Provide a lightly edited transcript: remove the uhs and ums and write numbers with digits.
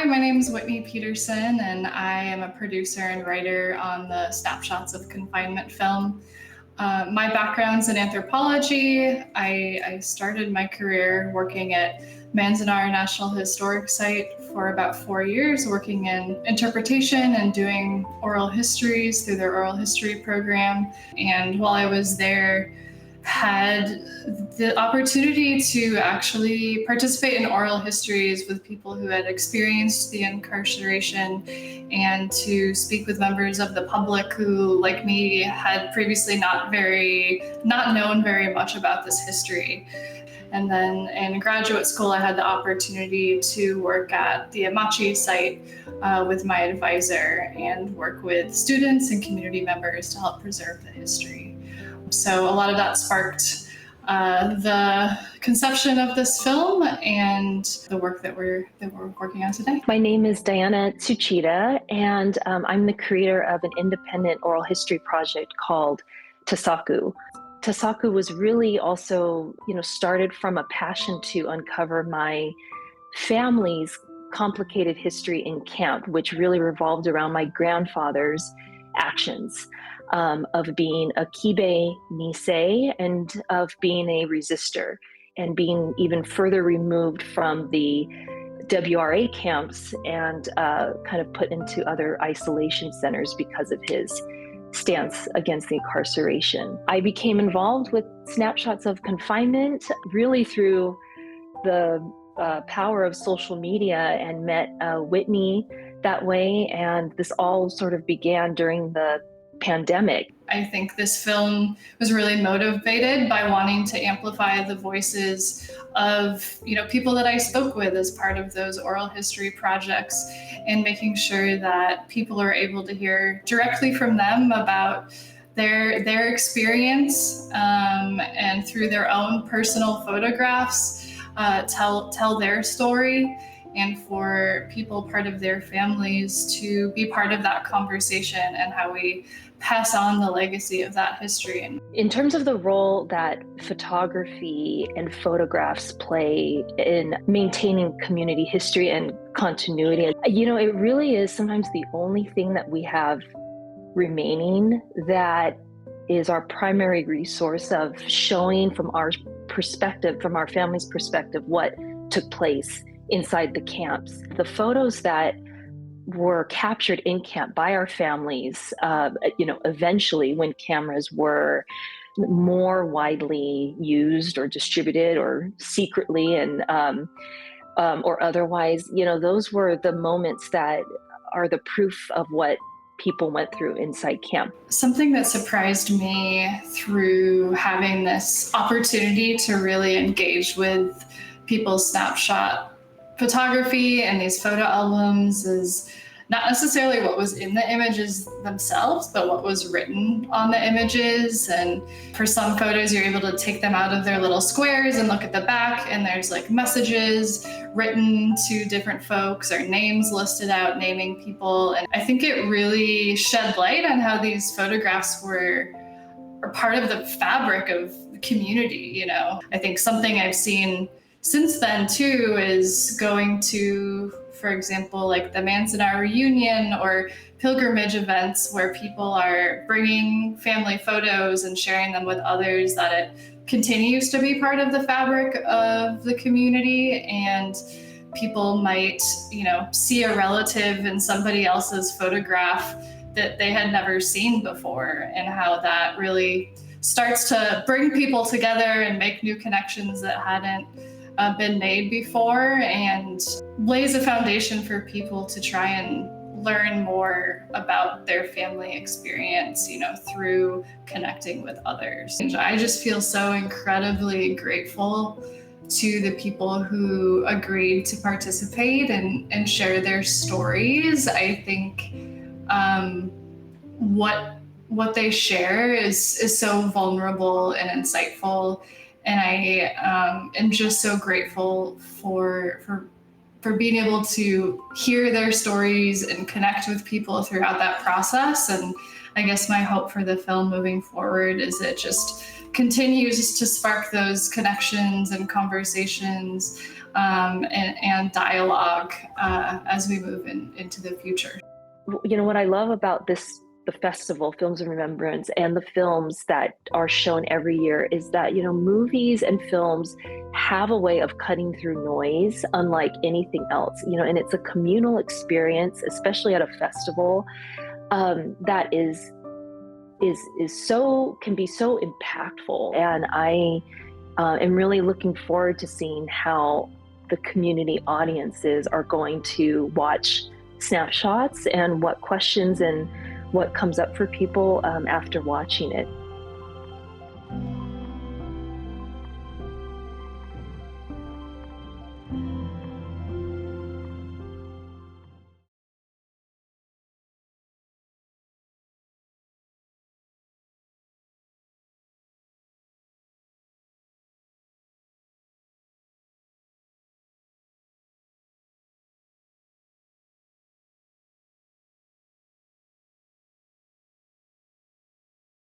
Hi, my name is Whitney Peterson, and I am a producer and writer on the Snapshots of Confinement film. My background's in anthropology. I started my career working at Manzanar National Historic Site for about 4 years, working in interpretation and doing oral histories through their oral history program. And while I was there, had the opportunity to actually participate in oral histories with people who had experienced the incarceration and to speak with members of the public who, like me, had previously not known very much about this history. And then in graduate school, I had the opportunity to work at the Amachi site with my advisor and work with students and community members to help preserve the history. So a lot of that sparked the conception of this film and the work that we're working on today. My name is Diana Tsuchida, and I'm the creator of an independent oral history project called Tessaku. Tessaku was really also, started from a passion to uncover my family's complicated history in camp, which really revolved around my grandfather's actions. Of being a Kibe Nisei and of being a resistor and being even further removed from the WRA camps and kind of put into other isolation centers because of his stance against the incarceration. I became involved with Snapshots of Confinement really through the power of social media and met Whitney that way, and this all sort of began during the pandemic. I think this film was really motivated by wanting to amplify the voices of, people that I spoke with as part of those oral history projects, and making sure that people are able to hear directly from them about their experience, and through their own personal photographs, tell their story, and for people part of their families to be part of that conversation and how we pass on the legacy of that history. In terms of the role that photography and photographs play in maintaining community history and continuity, it really is sometimes the only thing that we have remaining that is our primary resource of showing from our perspective, from our family's perspective, what took place inside the camps. The photos that were captured in camp by our families, eventually when cameras were more widely used or distributed or secretly and or otherwise, those were the moments that are the proof of what people went through inside camp. Something that surprised me through having this opportunity to really engage with people's snapshot photography and these photo albums is not necessarily what was in the images themselves, but what was written on the images. And for some photos, you're able to take them out of their little squares and look at the back, and there's like messages written to different folks or names listed out, naming people. And I think it really shed light on how these photographs are part of the fabric of the community. I think something I've seen since then too is going to, for example, like the Manzanar reunion or pilgrimage events where people are bringing family photos and sharing them with others, that it continues to be part of the fabric of the community. And people might, see a relative in somebody else's photograph that they had never seen before, and how that really starts to bring people together and make new connections that hadn't been made before, and lays a foundation for people to try and learn more about their family experience, through connecting with others. And I just feel so incredibly grateful to the people who agreed to participate and share their stories. I think what they share is so vulnerable and insightful. And I am just so grateful for for being able to hear their stories and connect with people throughout that process. And I guess my hope for the film moving forward is it just continues to spark those connections and conversations and dialogue as we move into the future. You know, what I love about the festival, Films of Remembrance, and the films that are shown every year is that, you know, movies and films have a way of cutting through noise unlike anything else, you know, and it's a communal experience, especially at a festival, that can be so impactful. And I am really looking forward to seeing how the community audiences are going to watch Snapshots and what questions and what comes up for people after watching it.